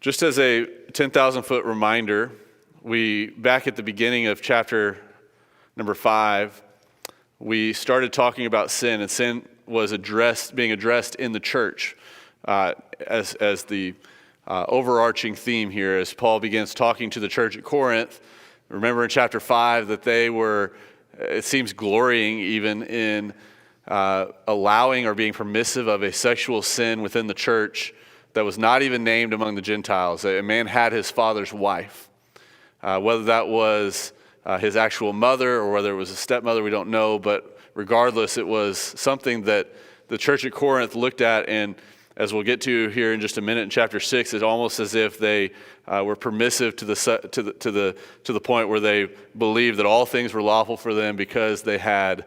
Just as a 10,000 foot reminder, back at the beginning of chapter number 5, we started talking about sin, and sin was being addressed in the church as the overarching theme here as Paul begins talking to the church at Corinth. Remember in chapter 5 that they were, it seems, glorying even in allowing or being permissive of a sexual sin within the church that was not even named among the Gentiles. A man had his father's wife. Whether that was his actual mother or whether it was a stepmother, we don't know, but regardless, it was something that the church at Corinth looked at, and as we'll get to here in just a minute in chapter 6, it's almost as if they were permissive to the point where they believed that all things were lawful for them because they had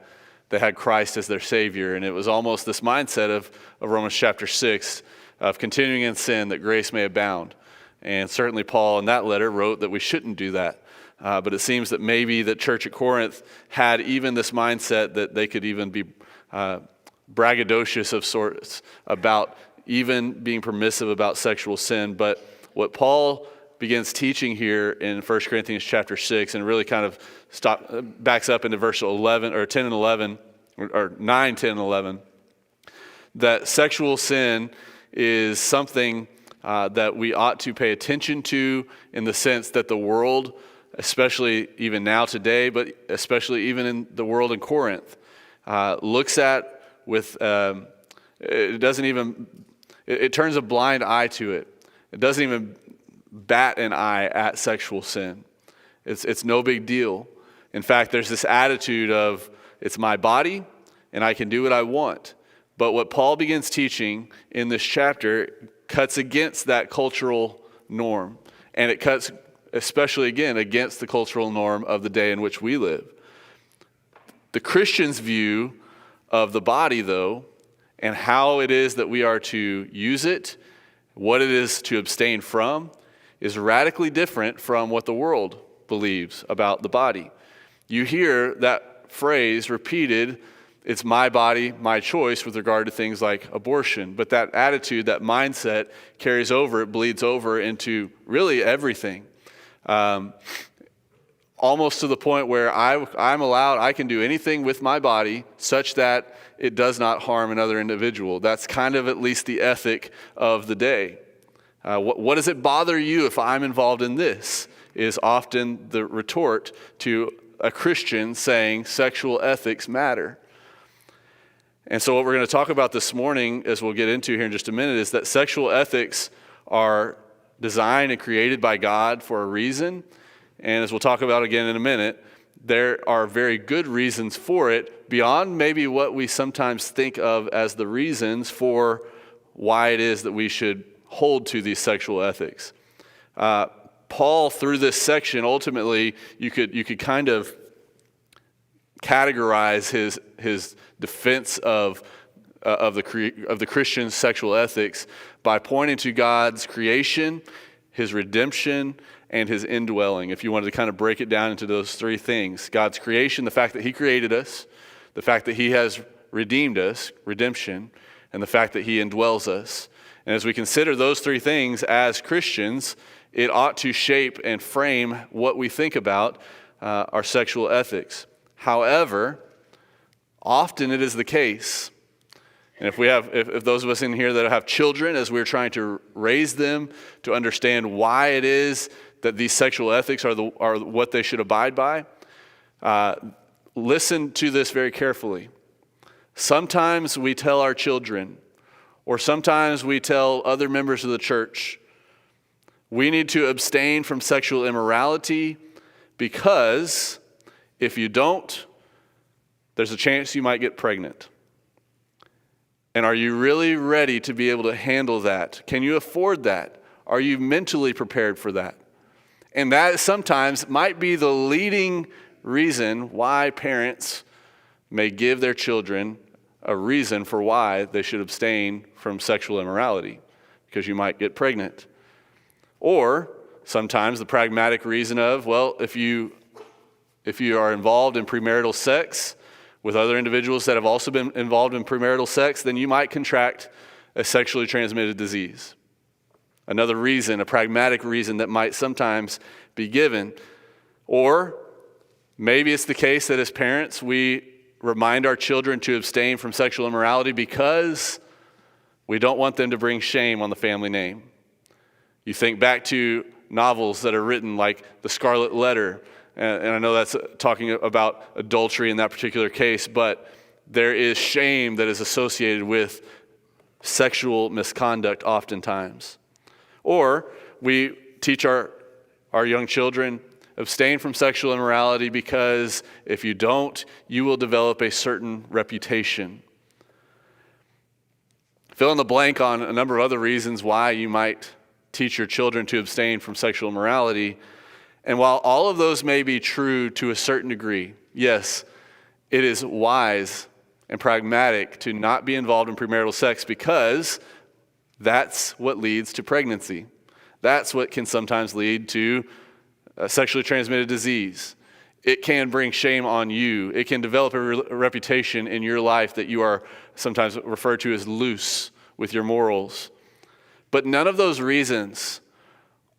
Christ as their Savior. And it was almost this mindset of Romans chapter 6, of continuing in sin that grace may abound. And certainly Paul in that letter wrote that we shouldn't do that. But it seems that maybe the church at Corinth had even this mindset that they could even be braggadocious of sorts about even being permissive about sexual sin. But what Paul begins teaching here in 1 Corinthians chapter 6 and really kind of backs up into verse 11 or 10 and 11 or 9, 10, and 11, that sexual sin is something that we ought to pay attention to in the sense that the world, especially even now today, but especially even in the world in Corinth, looks at with, it turns a blind eye to it. It doesn't even bat an eye at sexual sin. It's no big deal. In fact, there's this attitude of, it's my body and I can do what I want. But what Paul begins teaching in this chapter cuts against that cultural norm. And it cuts especially, again, against the cultural norm of the day in which we live. The Christian's view of the body, though, and how it is that we are to use it, what it is to abstain from, is radically different from what the world believes about the body. You hear that phrase repeated, it's my body, my choice, with regard to things like abortion. But that attitude, that mindset carries over, it bleeds over into really everything. Almost to the point where I'm allowed, I can do anything with my body such that it does not harm another individual. That's kind of at least the ethic of the day. What does it bother you if I'm involved in this? Is often the retort to a Christian saying sexual ethics matter. And so what we're going to talk about this morning, as we'll get into here in just a minute, is that sexual ethics are designed and created by God for a reason. And as we'll talk about again in a minute, there are very good reasons for it beyond maybe what we sometimes think of as the reasons for why it is that we should hold to these sexual ethics. Paul, through this section, ultimately, you could kind of categorize his defense of the Christian sexual ethics by pointing to God's creation, his redemption, and his indwelling. If you wanted to kind of break it down into those three things: God's creation, the fact that he created us, the fact that he has redeemed us, redemption, and the fact that he indwells us. And as we consider those three things as Christians, it ought to shape and frame what we think about our sexual ethics. However, often it is the case, and if those of us in here that have children, as we're trying to raise them to understand why it is that these sexual ethics are what they should abide by, listen to this very carefully. Sometimes we tell our children, or sometimes we tell other members of the church, we need to abstain from sexual immorality because if you don't, there's a chance you might get pregnant. And are you really ready to be able to handle that? Can you afford that? Are you mentally prepared for that? And that sometimes might be the leading reason why parents may give their children a reason for why they should abstain from sexual immorality, because you might get pregnant. Or sometimes the pragmatic reason of, well, if you are involved in premarital sex with other individuals that have also been involved in premarital sex, then you might contract a sexually transmitted disease. Another reason, a pragmatic reason that might sometimes be given. Or maybe it's the case that as parents, we remind our children to abstain from sexual immorality because we don't want them to bring shame on the family name. You think back to novels that are written like The Scarlet Letter, and I know that's talking about adultery in that particular case, but there is shame that is associated with sexual misconduct oftentimes. Or we teach our young children, abstain from sexual immorality because if you don't, you will develop a certain reputation. Fill in the blank on a number of other reasons why you might teach your children to abstain from sexual immorality. And while all of those may be true to a certain degree, yes, it is wise and pragmatic to not be involved in premarital sex because that's what leads to pregnancy. That's what can sometimes lead to sexually transmitted disease. It can bring shame on you. It can develop a reputation in your life that you are sometimes referred to as loose with your morals. But none of those reasons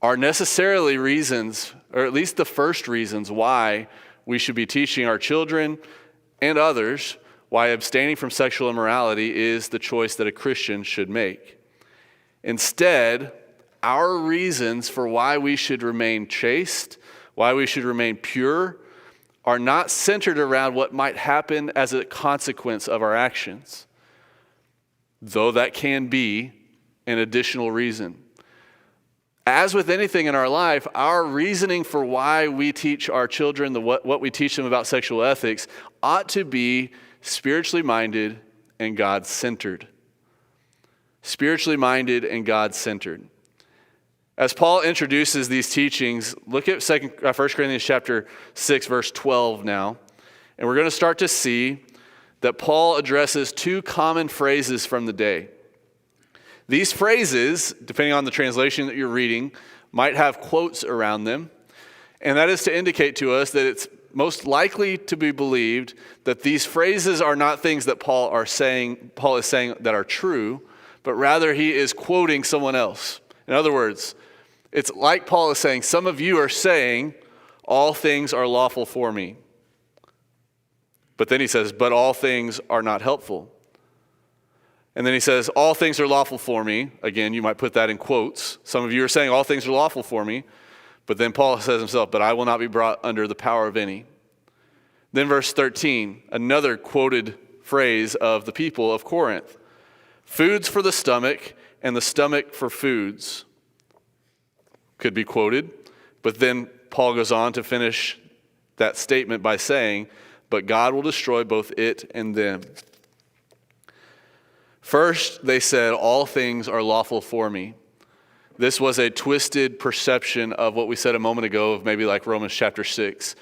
are necessarily reasons, or at least the first reasons, why we should be teaching our children and others why abstaining from sexual immorality is the choice that a Christian should make. Instead, our reasons for why we should remain chaste, why we should remain pure, are not centered around what might happen as a consequence of our actions, though that can be an additional reason. As with anything in our life, our reasoning for why we teach our children what we teach them about sexual ethics ought to be spiritually minded and God-centered. Spiritually minded and God-centered. As Paul introduces these teachings, look at 1 Corinthians chapter 6, verse 12 now. And we're going to start to see that Paul addresses two common phrases from the day. These phrases, depending on the translation that you're reading, might have quotes around them. And that is to indicate to us that it's most likely to be believed that these phrases are not things that Paul is saying that are true, but rather he is quoting someone else. In other words, it's like Paul is saying, some of you are saying, all things are lawful for me. But then he says, but all things are not helpful. And then he says, all things are lawful for me. Again, you might put that in quotes. Some of you are saying, all things are lawful for me. But then Paul says himself, but I will not be brought under the power of any. Then verse 13, another quoted phrase of the people of Corinth. Foods for the stomach and the stomach for foods. Could be quoted. But then Paul goes on to finish that statement by saying, but God will destroy both it and them. First, they said, all things are lawful for me. This was a twisted perception of what we said a moment ago of maybe like Romans chapter 6.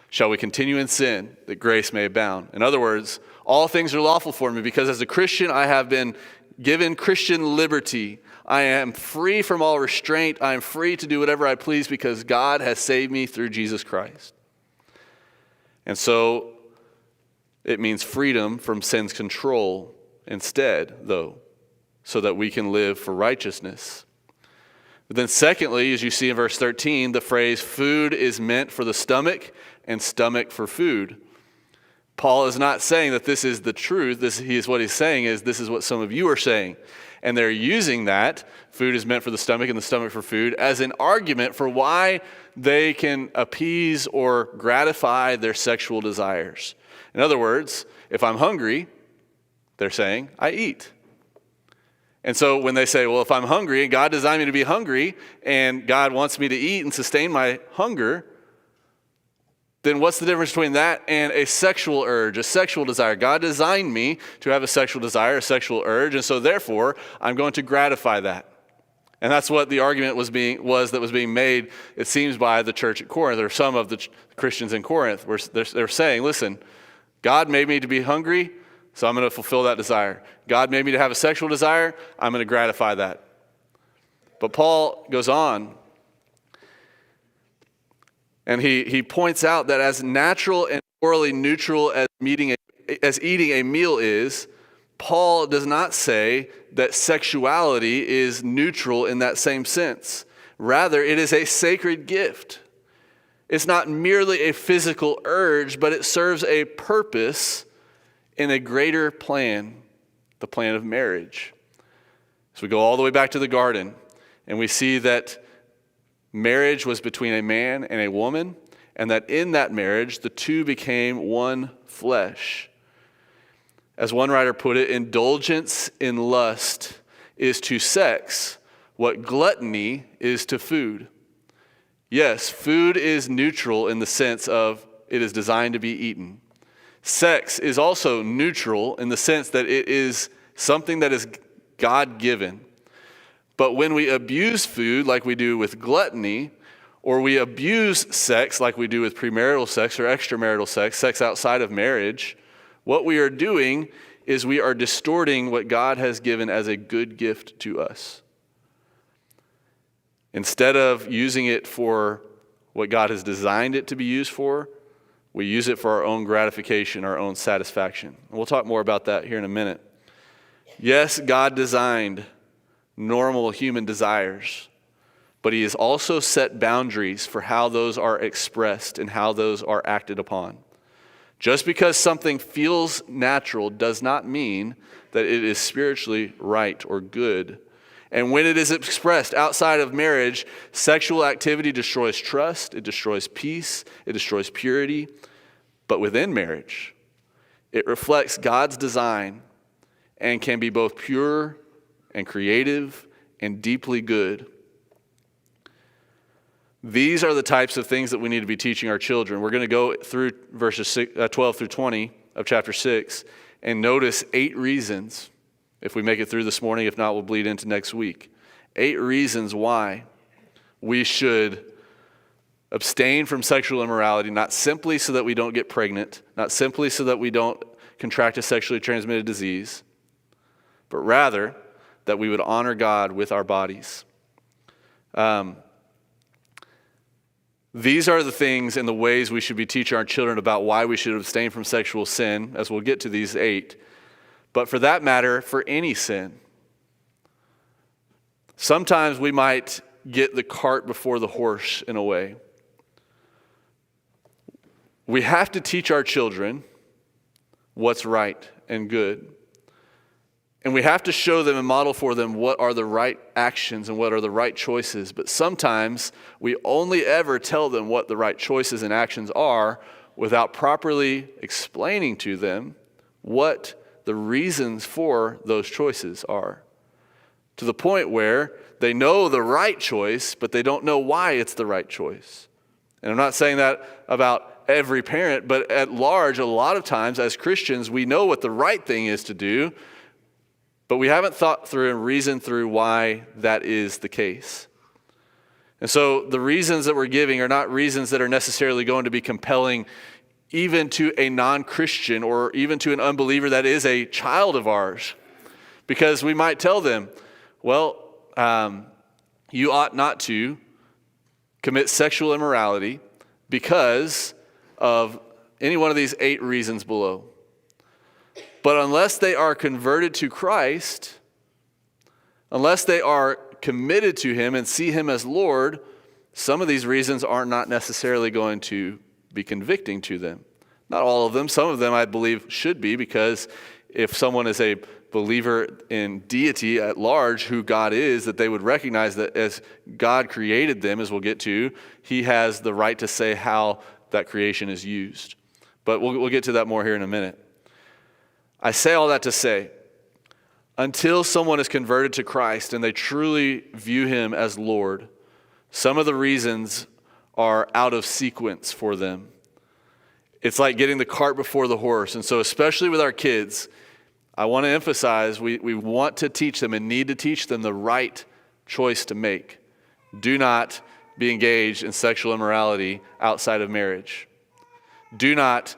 Shall we continue in sin that grace may abound? In other words, all things are lawful for me because as a Christian, I have been given Christian liberty. I am free from all restraint. I am free to do whatever I please because God has saved me through Jesus Christ. And so it means freedom from sin's control instead, though, so that we can live for righteousness. But then secondly, as you see in verse 13, the phrase food is meant for the stomach and stomach for food. Paul is not saying that this is the truth. What he's saying is this is what some of you are saying. And they're using that, food is meant for the stomach and the stomach for food, as an argument for why they can appease or gratify their sexual desires. In other words, if I'm hungry, they're saying, I eat. And so when they say, well, if I'm hungry and God designed me to be hungry and God wants me to eat and sustain my hunger, then what's the difference between that and a sexual urge, a sexual desire? God designed me to have a sexual desire, a sexual urge, and so therefore I'm going to gratify that. And that's what the argument was being made, it seems, by the church at Corinth, or some of the Christians in Corinth, where they're saying, listen, God made me to be hungry, so I'm going to fulfill that desire. God made me to have a sexual desire, I'm going to gratify that. But Paul goes on, and he points out that as natural and morally neutral as eating a meal is, Paul does not say that sexuality is neutral in that same sense. Rather, it is a sacred gift. It's not merely a physical urge, but it serves a purpose in a greater plan, the plan of marriage. So we go all the way back to the garden, and we see that marriage was between a man and a woman, and that in that marriage, the two became one flesh. As one writer put it, indulgence in lust is to sex what gluttony is to food. Yes, food is neutral in the sense of it is designed to be eaten. Sex is also neutral in the sense that it is something that is God-given. But when we abuse food like we do with gluttony, or we abuse sex like we do with premarital sex or extramarital sex, sex outside of marriage, what we are doing is we are distorting what God has given as a good gift to us. Instead of using it for what God has designed it to be used for, we use it for our own gratification, our own satisfaction. And we'll talk more about that here in a minute. Yes, God designed normal human desires, but He has also set boundaries for how those are expressed and how those are acted upon. Just because something feels natural does not mean that it is spiritually right or good. And when it is expressed outside of marriage, sexual activity destroys trust, it destroys peace, it destroys purity. But within marriage, it reflects God's design and can be both pure and creative and deeply good. These are the types of things that we need to be teaching our children. We're going to go through verses 12 through 20 of chapter 6 and notice 8 reasons, if we make it through this morning. If not, we'll bleed into next week. 8 reasons why we should abstain from sexual immorality, not simply so that we don't get pregnant, not simply so that we don't contract a sexually transmitted disease, but rather that we would honor God with our bodies. These are the things and the ways we should be teaching our children about why we should abstain from sexual sin, as we'll get to these 8. But for that matter, for any sin. Sometimes we might get the cart before the horse in a way. We have to teach our children what's right and good. And we have to show them and model for them what are the right actions and what are the right choices. But sometimes we only ever tell them what the right choices and actions are without properly explaining to them what the reasons for those choices are. To the point where they know the right choice, but they don't know why it's the right choice. And I'm not saying that about every parent, but at large, a lot of times as Christians, we know what the right thing is to do, but we haven't thought through and reasoned through why that is the case. And so the reasons that we're giving are not reasons that are necessarily going to be compelling even to a non-Christian or even to an unbeliever that is a child of ours. Because we might tell them, well, you ought not to commit sexual immorality because of any one of these 8 reasons below. But unless they are converted to Christ, unless they are committed to Him and see Him as Lord, some of these reasons are not necessarily going to be convicting to them. Not all of them. Some of them I believe should be, because if someone is a believer in deity at large, who God is, that they would recognize that as God created them, as we'll get to, He has the right to say how that creation is used. But we'll get to that more here in a minute. I say all that to say, until someone is converted to Christ and they truly view Him as Lord, some of the reasons are out of sequence for them. It's like getting the cart before the horse. And so especially with our kids, I want to emphasize we want to teach them and need to teach them the right choice to make. Do not be engaged in sexual immorality outside of marriage. Do not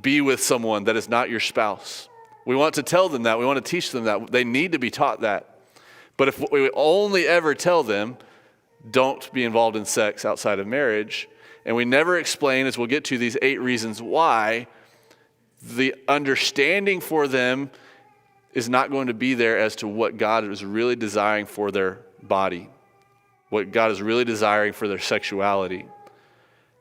be with someone that is not your spouse. We want to tell them that. We want to teach them that. They need to be taught that. But if we only ever tell them, don't be involved in sex outside of marriage, and we never explain, as we'll get to, these 8 reasons why, the understanding for them is not going to be there as to what God is really desiring for their body, what God is really desiring for their sexuality.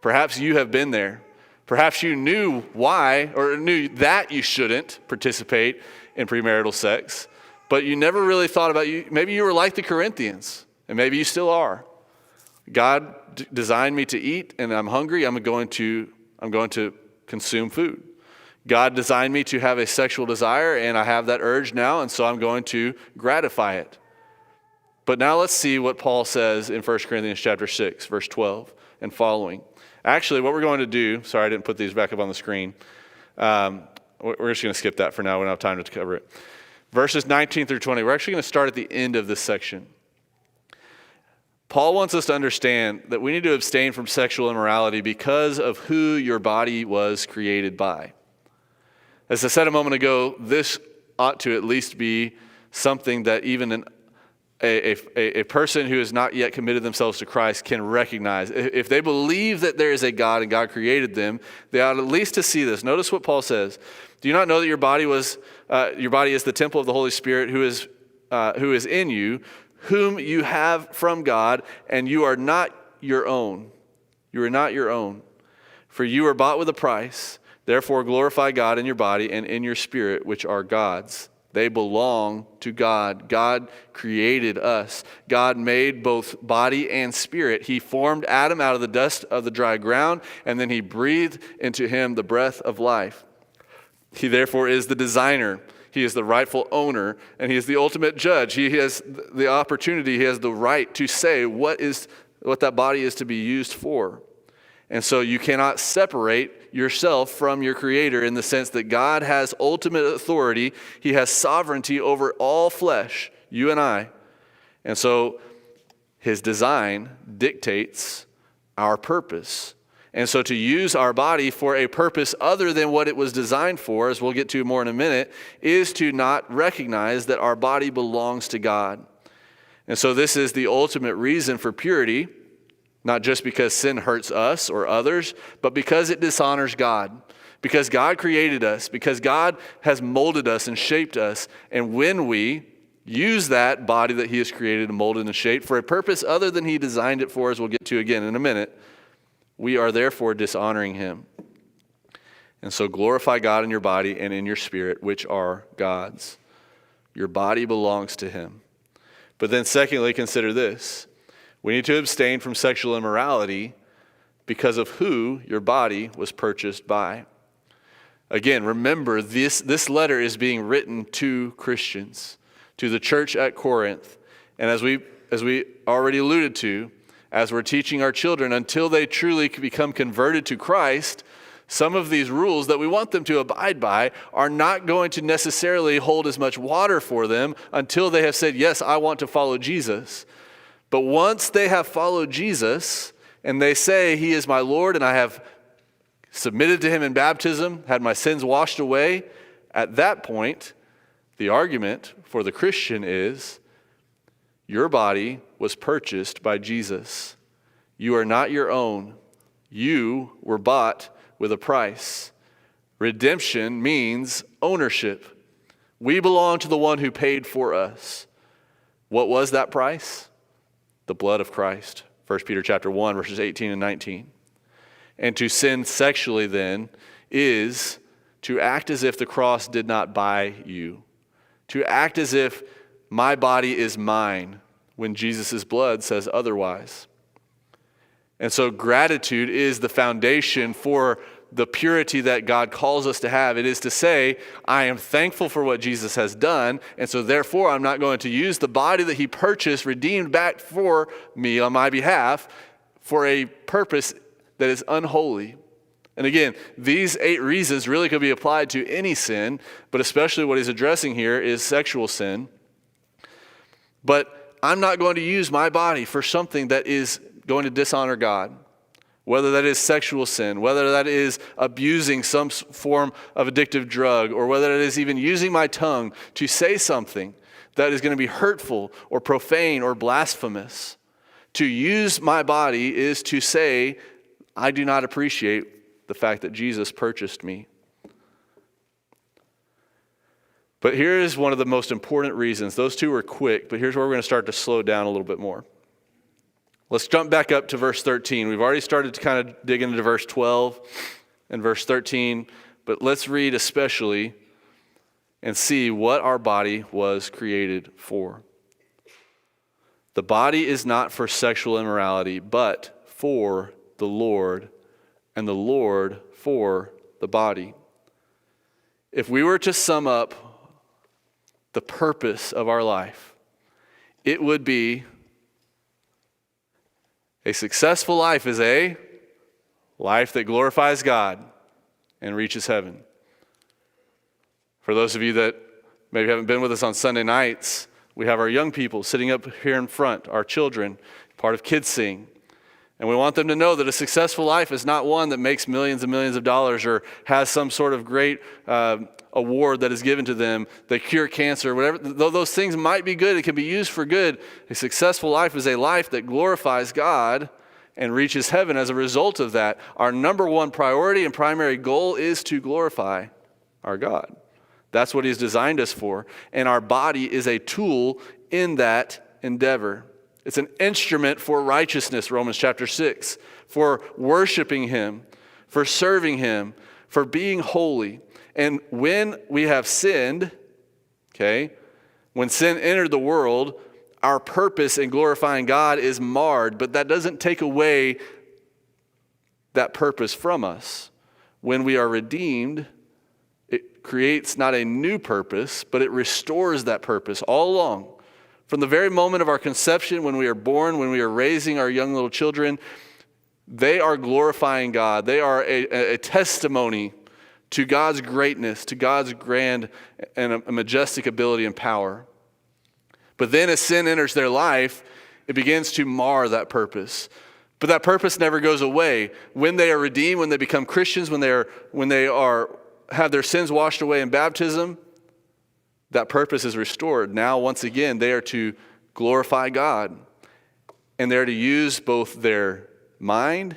Perhaps you have been there. Perhaps you knew why or knew that you shouldn't participate in premarital sex, but you never really thought about you. Maybe you were like the Corinthians, and maybe you still are. God designed me to eat, and I'm hungry. I'm going to consume food. God designed me to have a sexual desire, and I have that urge now, and so I'm going to gratify it. But now let's see what Paul says in 1 Corinthians chapter 6, verse 12 and following. Actually, what we're going to do, sorry I didn't put these back up on the screen. We're just going to skip that for now. We don't have time to cover it. Verses 19 through 20, we're actually going to start at the end of this section. Paul wants us to understand that we need to abstain from sexual immorality because of who your body was created by. As I said a moment ago, this ought to at least be something that even a person who has not yet committed themselves to Christ can recognize. If they believe that there is a God and God created them, they ought at least to see this. Notice what Paul says. Do you not know that your body is the temple of the Holy Spirit who is in you, whom you have from God, and you are not your own. You are not your own. For you are bought with a price. Therefore glorify God in your body and in your spirit, which are God's. They belong to God. God created us. God made both body and spirit. He formed Adam out of the dust of the dry ground, and then he breathed into him the breath of life. He therefore is the designer. He is the rightful owner, and he is the ultimate judge. He has the opportunity, he has the right to say what that body is to be used for. And so you cannot separate yourself from your Creator in the sense that God has ultimate authority. He has sovereignty over all flesh, you and I. And so his design dictates our purpose. And so to use our body for a purpose other than what it was designed for, as we'll get to more in a minute, is to not recognize that our body belongs to God. And so this is the ultimate reason for purity, not just because sin hurts us or others, but because it dishonors God. Because God created us, because God has molded us and shaped us. And when we use that body that he has created and molded and shaped for a purpose other than he designed it for, as we'll get to again in a minute, we are therefore dishonoring him. And so glorify God in your body and in your spirit, which are God's. Your body belongs to him. But then secondly, consider this. We need to abstain from sexual immorality because of who your body was purchased by. Again, remember, this letter is being written to Christians, to the church at Corinth. And as we already alluded to, as we're teaching our children, until they truly become converted to Christ, some of these rules that we want them to abide by are not going to necessarily hold as much water for them until they have said, yes, I want to follow Jesus. But once they have followed Jesus and they say, he is my Lord and I have submitted to him in baptism, had my sins washed away, at that point, the argument for the Christian is, your body was purchased by Jesus. You are not your own. You were bought with a price. Redemption means ownership. We belong to the one who paid for us. What was that price? The blood of Christ. 1 Peter chapter 1, verses 18 and 19. And to sin sexually then is to act as if the cross did not buy you. To act as if my body is mine when Jesus' blood says otherwise. And so gratitude is the foundation for the purity that God calls us to have. It is to say, I am thankful for what Jesus has done, and so therefore I'm not going to use the body that he purchased, redeemed back for me on my behalf, for a purpose that is unholy. And again, these 8 reasons really could be applied to any sin, but especially what he's addressing here is sexual sin. But I'm not going to use my body for something that is going to dishonor God. Whether that is sexual sin, whether that is abusing some form of addictive drug, or whether it is even using my tongue to say something that is going to be hurtful or profane or blasphemous. To use my body is to say, I do not appreciate the fact that Jesus purchased me. But here is one of the most important reasons. Those two are quick, but here's where we're going to start to slow down a little bit more. Let's jump back up to verse 13. We've already started to kind of dig into verse 12 and verse 13, but let's read especially and see what our body was created for. The body is not for sexual immorality, but for the Lord, and the Lord for the body. If we were to sum up the purpose of our life, it would be a successful life is a life that glorifies God and reaches heaven. For those of you that maybe haven't been with us on Sunday nights, we have our young people sitting up here in front, our children, part of Kids Sing. And we want them to know that a successful life is not one that makes millions and millions of dollars or has some sort of great award that is given to them, they cure cancer, whatever. Though those things might be good, it can be used for good. A successful life is a life that glorifies God and reaches heaven as a result of that. Our number one priority and primary goal is to glorify our God. That's what He's designed us for. And our body is a tool in that endeavor. It's an instrument for righteousness, Romans chapter 6, for worshiping Him, for serving Him, for being holy. And when we have sinned, when sin entered the world, our purpose in glorifying God is marred, but that doesn't take away that purpose from us. When we are redeemed, it creates not a new purpose, but it restores that purpose all along. From the very moment of our conception, when we are born, when we are raising our young little children, they are glorifying God. They are a testimony to God's greatness, to God's grand and a majestic ability and power. But then as sin enters their life, it begins to mar that purpose. But that purpose never goes away. When they are redeemed, when they become Christians, when they have their sins washed away in baptism, that purpose is restored. Now, once again, they are to glorify God. And they're to use both their mind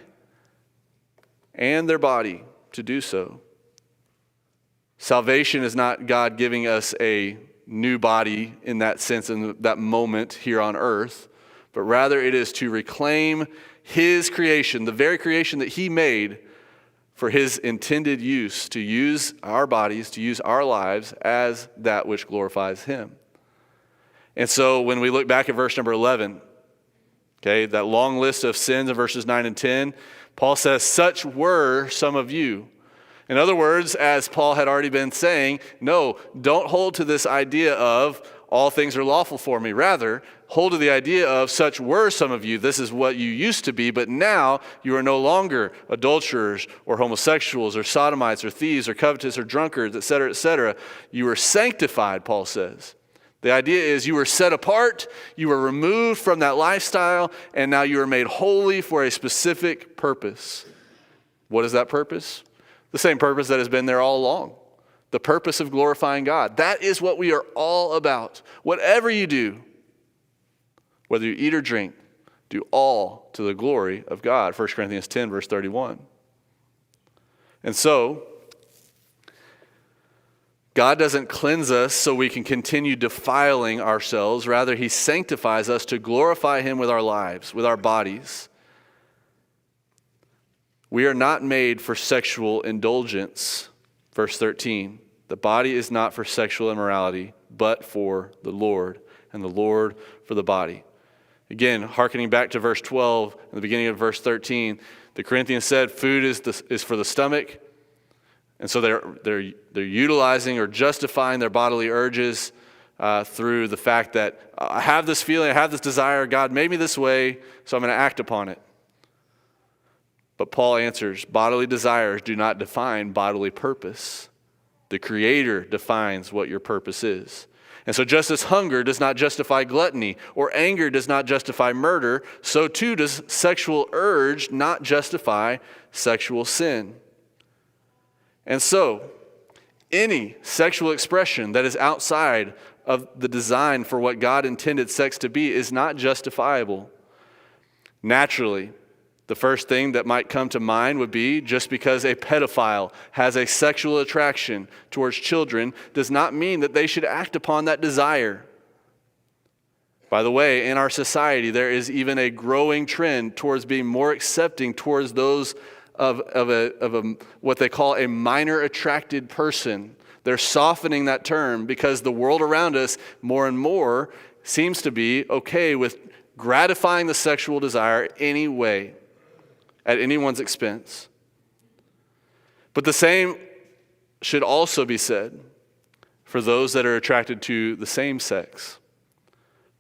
and their body to do so. Salvation is not God giving us a new body in that sense, in that moment here on earth, but rather it is to reclaim His creation, the very creation that He made, for His intended use, to use our bodies, to use our lives as that which glorifies Him. And so when we look back at verse number 11, that long list of sins in verses 9 and 10, Paul says, such were some of you. In other words, as Paul had already been saying, no, don't hold to this idea of all things are lawful for me. Rather, hold to the idea of such were some of you. This is what you used to be, but now you are no longer adulterers or homosexuals or sodomites or thieves or covetous or drunkards, etc., etc. You were sanctified, Paul says. The idea is you were set apart, you were removed from that lifestyle, and now you are made holy for a specific purpose. What is that purpose? The same purpose that has been there all along. The purpose of glorifying God. That is what we are all about. Whatever you do, whether you eat or drink, do all to the glory of God. 1 Corinthians 10, verse 31. And so, God doesn't cleanse us so we can continue defiling ourselves. Rather, He sanctifies us to glorify Him with our lives, with our bodies. We are not made for sexual indulgence. Verse 13, the body is not for sexual immorality, but for the Lord, and the Lord for the body. Again, hearkening back to verse 12, in the beginning of verse 13, the Corinthians said food is for the stomach, and so they're utilizing or justifying their bodily urges through the fact that I have this feeling, I have this desire, God made me this way, so I'm going to act upon it. But Paul answers, bodily desires do not define bodily purpose. The Creator defines what your purpose is. And so just as hunger does not justify gluttony, or anger does not justify murder, so too does sexual urge not justify sexual sin. And so, any sexual expression that is outside of the design for what God intended sex to be is not justifiable. Naturally, The first thing that might come to mind would be just because a pedophile has a sexual attraction towards children does not mean that they should act upon that desire. By the way, in our society, there is even a growing trend towards being more accepting towards those of what they call a minor attracted person. They're softening that term because the world around us more and more seems to be okay with gratifying the sexual desire any way, at anyone's expense. But the same should also be said for those that are attracted to the same sex.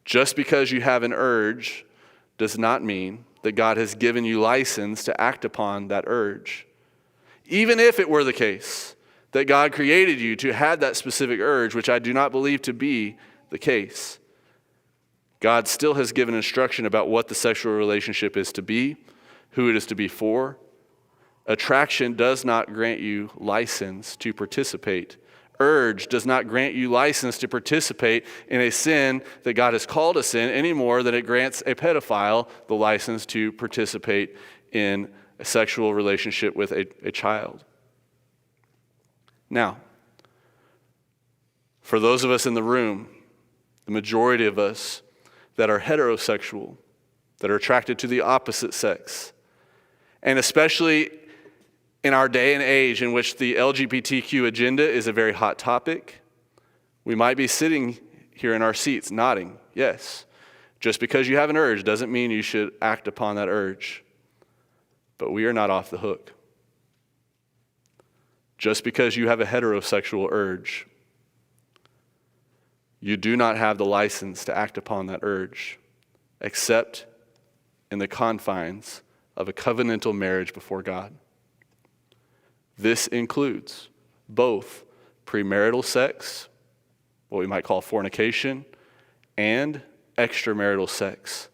Just because you have an urge does not mean that God has given you license to act upon that urge. Even if it were the case that God created you to have that specific urge, which I do not believe to be the case, God still has given instruction about what the sexual relationship is to be, who it is to be for. Attraction does not grant you license to participate. Urge does not grant you license to participate in a sin that God has called a sin any more than it grants a pedophile the license to participate in a sexual relationship with a child. Now, for those of us in the room, the majority of us that are heterosexual, that are attracted to the opposite sex, and especially in our day and age in which the LGBTQ agenda is a very hot topic, we might be sitting here in our seats nodding, yes. Just because you have an urge doesn't mean you should act upon that urge. But we are not off the hook. Just because you have a heterosexual urge, you do not have the license to act upon that urge, except in the confines of a covenantal marriage before God. This includes both premarital sex, what we might call fornication, and extramarital sex,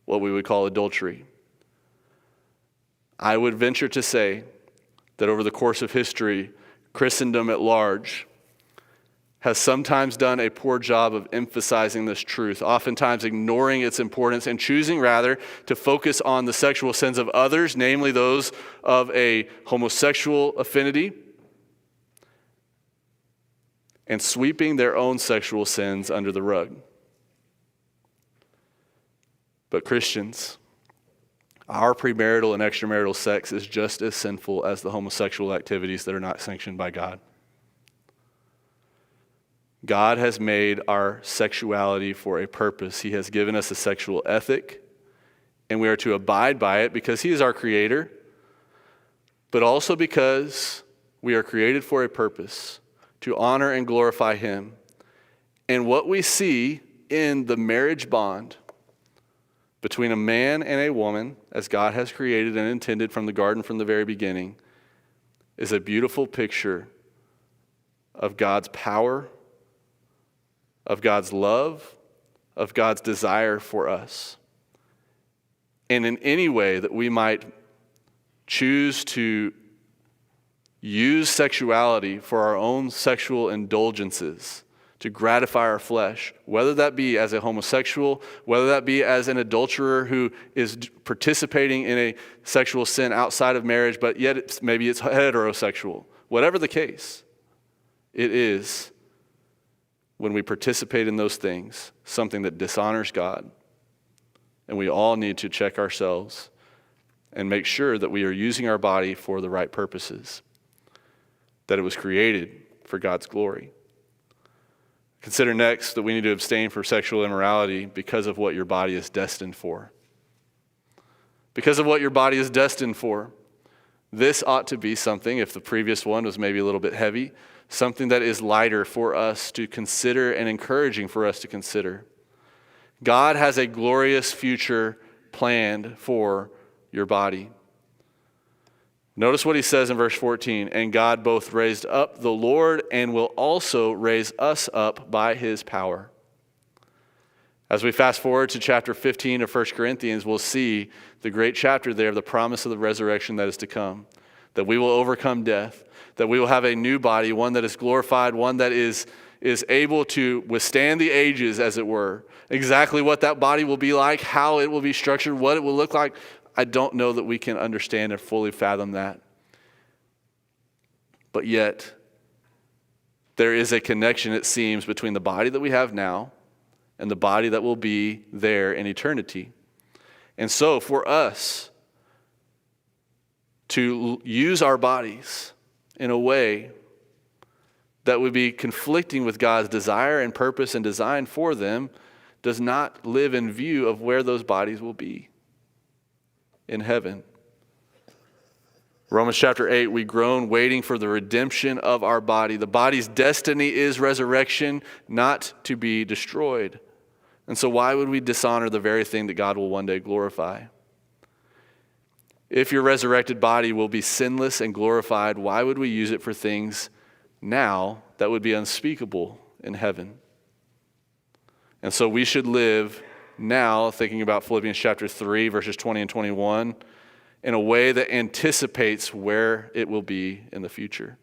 what we would call adultery. I would venture to say that over the course of history, Christendom at large has sometimes done a poor job of emphasizing this truth, oftentimes ignoring its importance and choosing rather to focus on the sexual sins of others, namely those of a homosexual affinity, and sweeping their own sexual sins under the rug. But Christians, our premarital and extramarital sex is just as sinful as the homosexual activities that are not sanctioned by God. God has made our sexuality for a purpose. He has given us a sexual ethic, and we are to abide by it because He is our creator, but also because we are created for a purpose, to honor and glorify Him. And what we see in the marriage bond between a man and a woman, as God has created and intended from the garden from the very beginning, is a beautiful picture of God's power, of God's love, of God's desire for us. And in any way that we might choose to use sexuality for our own sexual indulgences, to gratify our flesh, whether that be as a homosexual, whether that be as an adulterer who is participating in a sexual sin outside of marriage, but yet maybe it's heterosexual. Whatever the case, it is, when we participate in those things, something that dishonors God. And we all need to check ourselves and make sure that we are using our body for the right purposes, that it was created for God's glory. Consider next that we need to abstain from sexual immorality because of what your body is destined for. Because of what your body is destined for. This ought to be something, if the previous one was maybe a little bit heavy, something that is lighter for us to consider and encouraging for us to consider. God has a glorious future planned for your body. Notice what He says in verse 14, and God both raised up the Lord and will also raise us up by His power. As we fast forward to chapter 15 of 1 Corinthians, we'll see the great chapter there of the promise of the resurrection that is to come, that we will overcome death, that we will have a new body, one that is glorified, one that is able to withstand the ages, as it were. Exactly what that body will be like, how it will be structured, what it will look like, I don't know that we can understand and fully fathom that. But yet, there is a connection, it seems, between the body that we have now and the body that will be there in eternity. And so for us to use our bodies in a way that would be conflicting with God's desire and purpose and design for them does not live in view of where those bodies will be in heaven. Romans chapter 8, we groan waiting for the redemption of our body. The body's destiny is resurrection, not to be destroyed. And so why would we dishonor the very thing that God will one day glorify? If your resurrected body will be sinless and glorified, why would we use it for things now that would be unspeakable in heaven? And so we should live now, thinking about Philippians chapter 3, verses 20 and 21, in a way that anticipates where it will be in the future.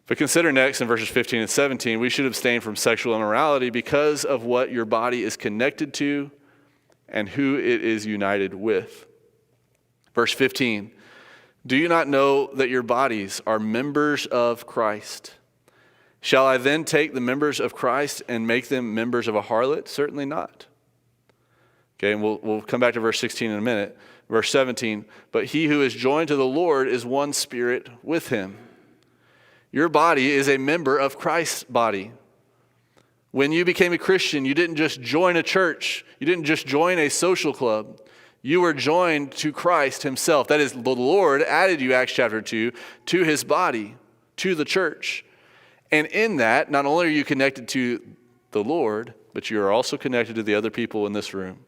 But consider next in verses 15 and 17, we should abstain from sexual immorality because of what your body is connected to and who it is united with. Verse 15, do you not know that your bodies are members of Christ? Shall I then take the members of Christ and make them members of a harlot? Certainly not. Okay, and we'll come back to verse 16 in a minute. Verse 17, but he who is joined to the Lord is one spirit with him. Your body is a member of Christ's body. When you became a Christian, you didn't just join a church. You didn't just join a social club. You were joined to Christ himself. That is, the Lord added you, Acts chapter 2, to his body, to the church. And in that, not only are you connected to the Lord, but you are also connected to the other people in this room,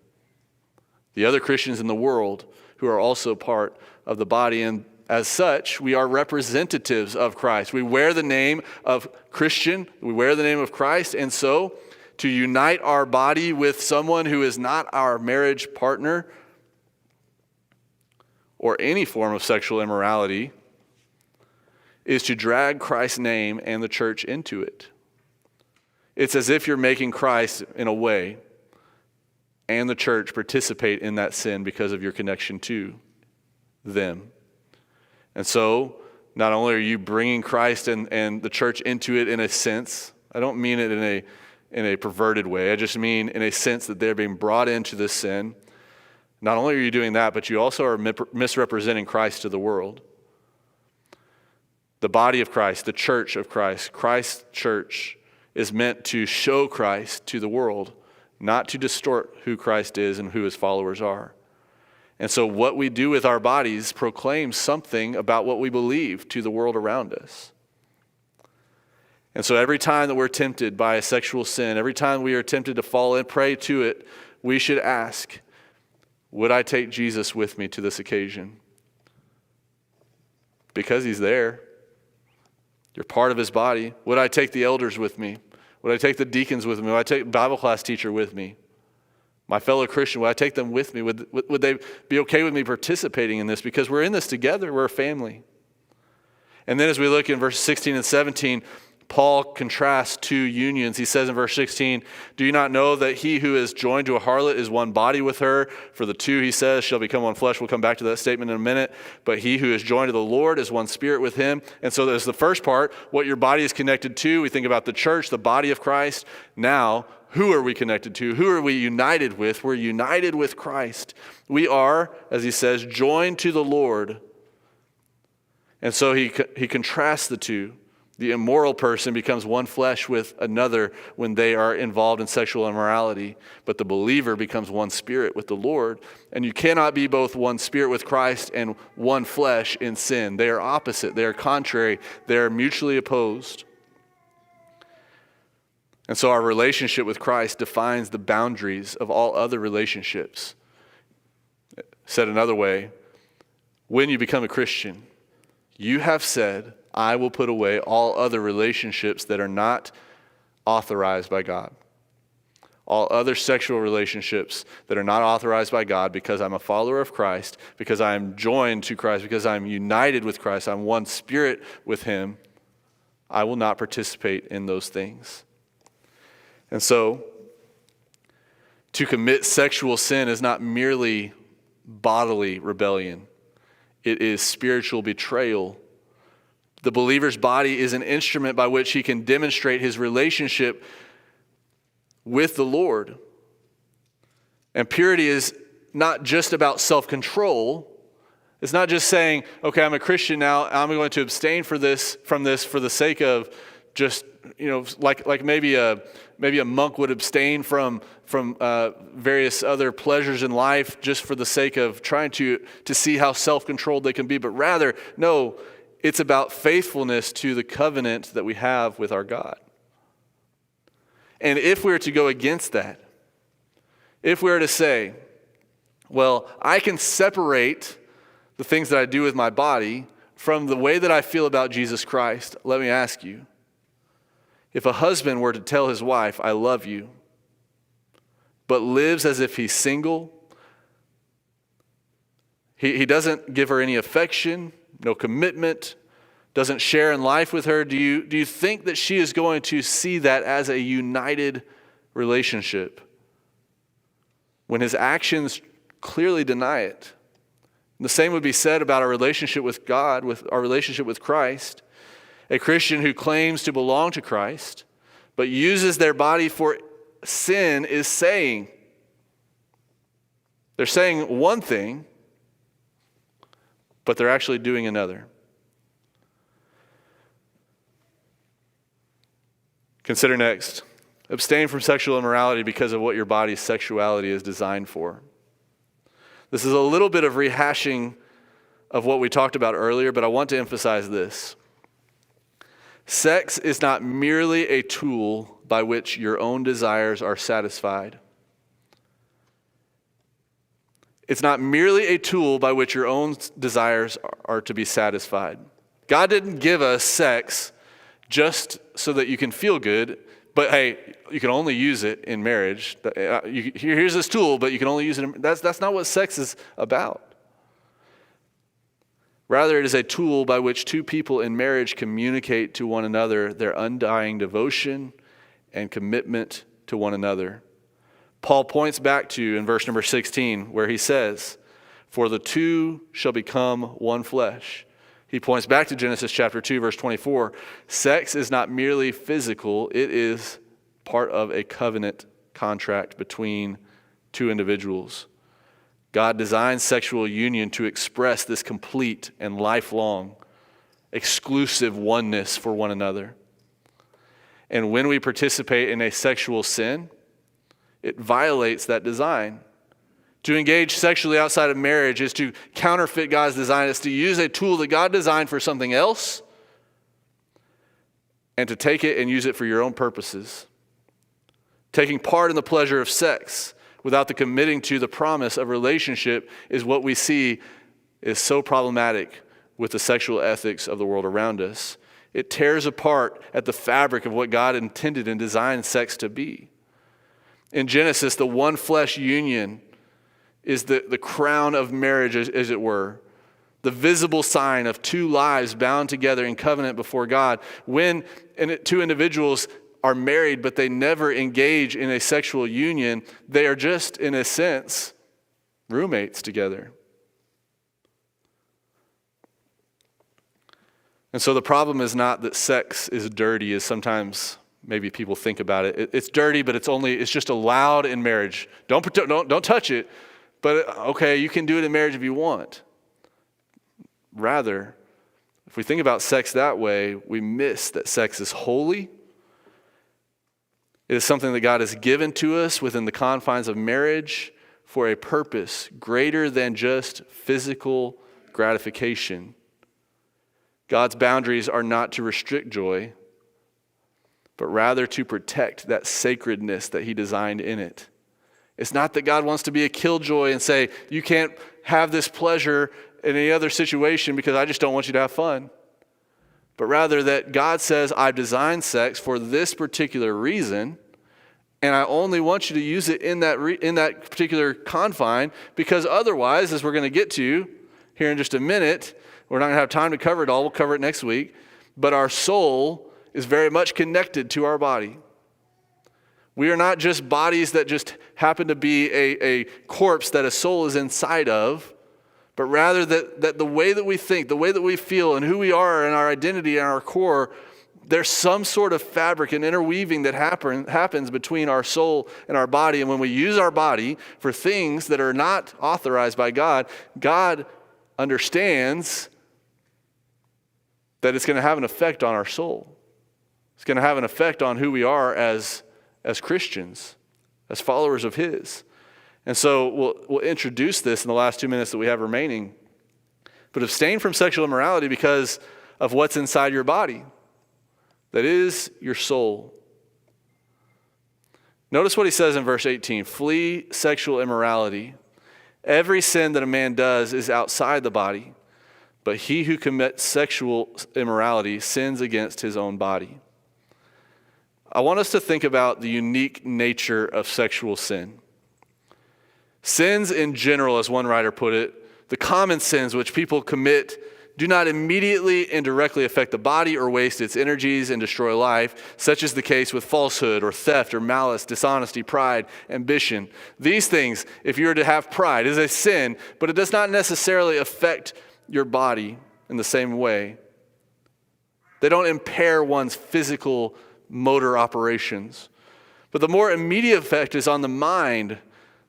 the other Christians in the world who are also part of the body. And as such, we are representatives of Christ. We wear the name of Christian. We wear the name of Christ. And so to unite our body with someone who is not our marriage partner or any form of sexual immorality is to drag Christ's name and the church into it. It's as if you're making Christ, in a way, and the church participate in that sin because of your connection to them. And so, not only are you bringing Christ and the church into it in a sense, I don't mean it in a perverted way, I just mean in a sense that they're being brought into this sin. Not only are you doing that, but you also are misrepresenting Christ to the world. The body of Christ, the church of Christ, Christ's church is meant to show Christ to the world, not to distort who Christ is and who his followers are. And so what we do with our bodies proclaims something about what we believe to the world around us. And so every time that we're tempted by a sexual sin, every time we are tempted to fall and prey to it, we should ask, would I take Jesus with me to this occasion? Because he's there. You're part of his body. Would I take the elders with me? Would I take the deacons with me? Would I take the Bible class teacher with me? My fellow Christian, would I take them with me? Would they be okay with me participating in this? Because we're in this together. We're a family. And then as we look in verses 16 and 17, Paul contrasts two unions. He says in verse 16, do you not know that he who is joined to a harlot is one body with her? For the two, he says, shall become one flesh. We'll come back to that statement in a minute. But he who is joined to the Lord is one spirit with him. And so there's the first part, what your body is connected to. We think about the church, the body of Christ. Now, who are we connected to? Who are we united with? We're united with Christ. We are, as he says, joined to the Lord. And so he contrasts the two. The immoral person becomes one flesh with another when they are involved in sexual immorality. But the believer becomes one spirit with the Lord. And you cannot be both one spirit with Christ and one flesh in sin. They are opposite. They are contrary. They are mutually opposed. And so our relationship with Christ defines the boundaries of all other relationships. Said another way, when you become a Christian, you have said, I will put away all other relationships that are not authorized by God. All other sexual relationships that are not authorized by God, because I'm a follower of Christ, because I am joined to Christ, because I'm united with Christ, I'm one spirit with him, I will not participate in those things. And so, To commit sexual sin is not merely bodily rebellion. It is spiritual betrayal. The believer's body is an instrument by which he can demonstrate his relationship with the Lord. And purity is not just about self-control. It's not just saying, okay, I'm a Christian now, I'm going to abstain from this for the sake of just, like maybe a monk would abstain from various other pleasures in life just for the sake of trying to see how self-controlled they can be. But rather, no, it's about faithfulness to the covenant that we have with our God. And if we were to go against that, if we were to say, well, I can separate the things that I do with my body from the way that I feel about Jesus Christ, let me ask you, if a husband were to tell his wife, I love you, but lives as if he's single, he doesn't give her any affection, no commitment, doesn't share in life with her, do you think that she is going to see that as a united relationship when his actions clearly deny it? And the same would be said about our relationship with God, with our relationship with Christ. A Christian who claims to belong to Christ, but uses their body for sin is saying, they're saying one thing, but they're actually doing another. Consider next, abstain from sexual immorality because of what your body's sexuality is designed for. This is a little bit of rehashing of what we talked about earlier, but I want to emphasize this. Sex is not merely a tool by which your own desires are satisfied. It's not merely a tool by which your own desires are to be satisfied. God didn't give us sex just so that you can feel good, but hey, you can only use it in marriage. Here's this tool, but you can only use it. That's not what sex is about. Rather, it is a tool by which two people in marriage communicate to one another their undying devotion and commitment to one another. Paul points back to in verse number 16 where he says, "For the two shall become one flesh." He points back to Genesis chapter 2, verse 24. Sex is not merely physical, it is part of a covenant contract between two individuals. God designed sexual union to express this complete and lifelong, exclusive oneness for one another. And when we participate in a sexual sin, it violates that design. To engage sexually outside of marriage is to counterfeit God's design. It's to use a tool that God designed for something else and to take it and use it for your own purposes. Taking part in the pleasure of sex without the committing to the promise of relationship is what we see is so problematic with the sexual ethics of the world around us. It tears apart at the fabric of what God intended and designed sex to be. In Genesis, the one flesh union is the crown of marriage, as it were, the visible sign of two lives bound together in covenant before God. When two individuals are married, but they never engage in a sexual union, they are just, in a sense, roommates together. And so the problem is not that sex is dirty, as sometimes maybe people think about it. It's dirty, but it's just allowed in marriage. Don't touch it. But okay, you can do it in marriage if you want. Rather, if we think about sex that way, we miss that sex is holy. It is something that God has given to us within the confines of marriage for a purpose greater than just physical gratification. God's boundaries are not to restrict joy, but rather to protect that sacredness that He designed in it. It's not that God wants to be a killjoy and say, you can't have this pleasure in any other situation because I just don't want you to have fun. But rather that God says, I've designed sex for this particular reason, and I only want you to use it in that particular confine, because otherwise, as we're going to get to here in just a minute, we're not going to have time to cover it all. We'll cover it next week. But our soul is very much connected to our body. We are not just bodies that just happen to be a corpse that a soul is inside of, but rather that the way that we think, the way that we feel, and who we are and our identity and our core, there's some sort of fabric and interweaving that happens between our soul and our body. And when we use our body for things that are not authorized by God, God understands that it's going to have an effect on our soul. It's going to have an effect on who we are as Christians, as followers of His. And so we'll introduce this in the last 2 minutes that we have remaining. But abstain from sexual immorality because of what's inside your body. That is your soul. Notice what he says in verse 18. Flee sexual immorality. Every sin that a man does is outside the body, but he who commits sexual immorality sins against his own body. I want us to think about the unique nature of sexual sin. Sins in general, as one writer put it, the common sins which people commit do not immediately and directly affect the body or waste its energies and destroy life, such is the case with falsehood or theft or malice, dishonesty, pride, ambition. These things, if you were to have pride, is a sin, but it does not necessarily affect your body in the same way. They don't impair one's physical motor operations. But the more immediate effect is on the mind.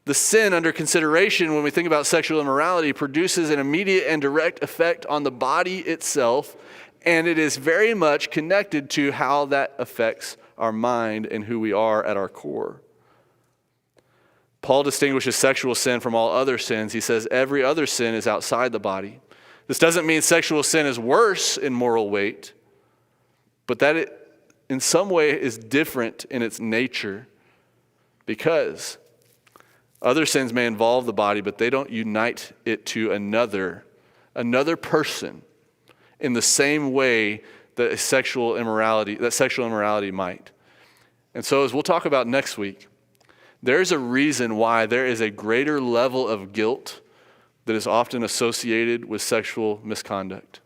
The sin under consideration when we think about sexual immorality produces an immediate and direct effect on the body itself, and it is very much connected to how that affects our mind and who we are at our core. Paul distinguishes sexual sin from all other sins. He says every other sin is outside the body. This doesn't mean sexual sin is worse in moral weight, but that it in some way is different in its nature, because other sins may involve the body, but they don't unite it to another person in the same way that sexual immorality might. And so as we'll talk about next week, there's a reason why there is a greater level of guilt that is often associated with sexual misconduct.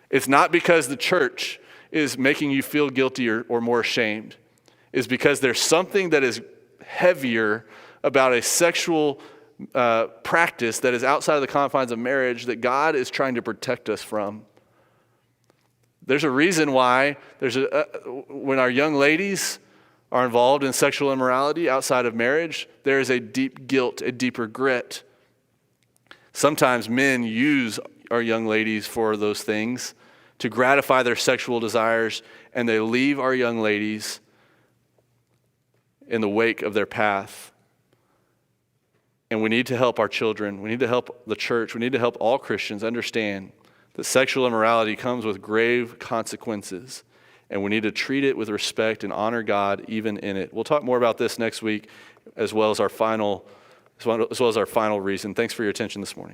It's not because the church is making you feel guilty or more ashamed. It's because there's something that is heavier about a sexual practice that is outside of the confines of marriage that God is trying to protect us from. There's a reason why when our young ladies are involved in sexual immorality outside of marriage, there is a deep guilt, a deep regret. Sometimes men use our young ladies for those things to gratify their sexual desires, and they leave our young ladies in the wake of their path. And we need to help our children. We need to help the church. We need to help all Christians understand that sexual immorality comes with grave consequences, and we need to treat it with respect and honor God even in it. We'll talk more about this next week, as well as our final reason. Thanks for your attention this morning.